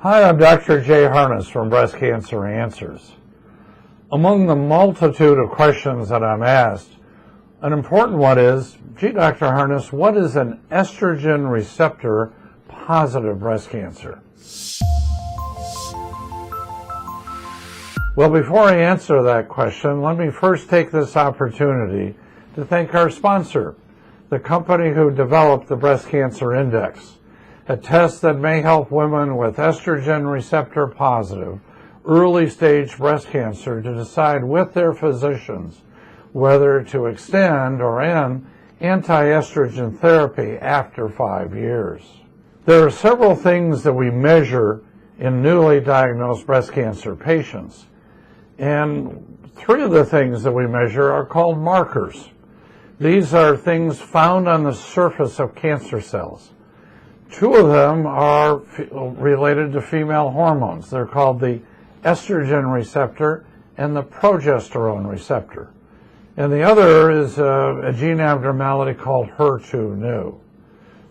Hi, I'm Dr. DrHarness from Breast Cancer Answers. Among the multitude of questions that I'm asked, an important one is, gee, Dr. Harness, what is an estrogen receptor positive breast cancer? Well, before I answer that question, let me first take this opportunity to thank our sponsor, the company who developed the Breast Cancer Index, a test that may help women with estrogen receptor positive early stage breast cancer to decide with their physicians whether to extend or end anti-estrogen therapy after 5 years. There are several things that we measure in newly diagnosed breast cancer patients, and 3 of the things that we measure are called markers. These are things found on the surface of cancer cells. 2 of them are related to female hormones. They're called the estrogen receptor and the progesterone receptor. And the other is a gene abnormality called HER2/neu.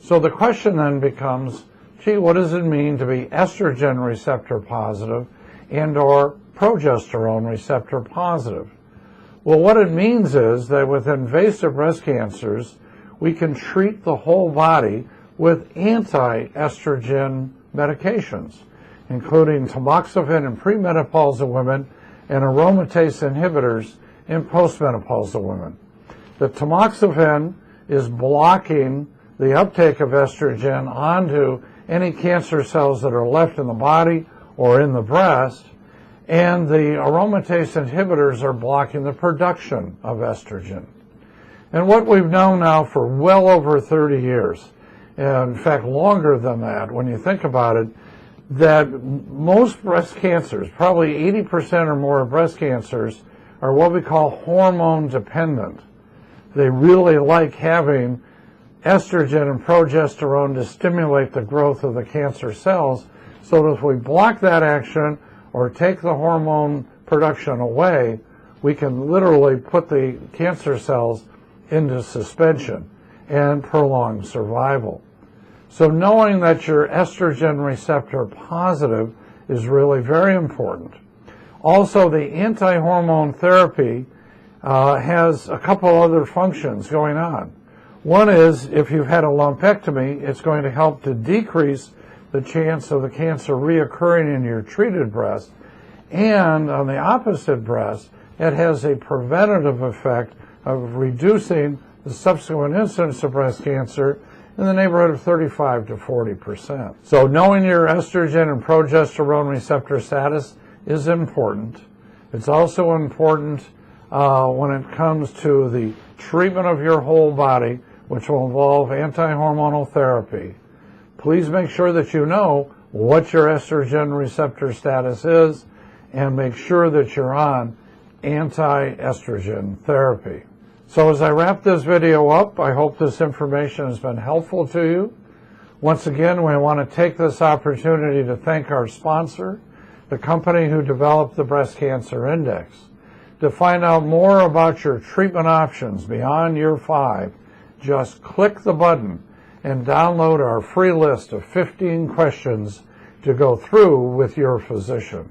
So the question then becomes, gee, what does it mean to be estrogen receptor positive and or progesterone receptor positive? Well, what it means is that with invasive breast cancers, we can treat the whole body with anti-estrogen medications, including tamoxifen in premenopausal women and aromatase inhibitors in postmenopausal women. The tamoxifen is blocking the uptake of estrogen onto any cancer cells that are left in the body or in the breast, and the aromatase inhibitors are blocking the production of estrogen. And what we've known now for well over 30 years, in fact longer than that when you think about it, that most breast cancers, probably 80% or more of breast cancers, are what we call hormone dependent. They really like having estrogen and progesterone to stimulate the growth of the cancer cells, so that if we block that action or take the hormone production away, we can literally put the cancer cells into suspension and prolong survival. So knowing that you're estrogen receptor positive is really very important. Also, the anti-hormone therapy has a couple other functions going on. One is, if you've had a lumpectomy, it's going to help to decrease the chance of the cancer reoccurring in your treated breast. And on the opposite breast, it has a preventative effect of reducing the subsequent incidence of breast cancer in the neighborhood of 35 to 40%. So knowing your estrogen and progesterone receptor status is important. It's also important when it comes to the treatment of your whole body, which will involve anti-hormonal therapy. Please make sure that you know what your estrogen receptor status is and make sure that you're on anti-estrogen therapy. So as I wrap this video up, I hope this information has been helpful to you. Once again, we want to take this opportunity to thank our sponsor, the company who developed the Breast Cancer Index. To find out more about your treatment options beyond year 5, just click the button and download our free list of 15 questions to go through with your physician.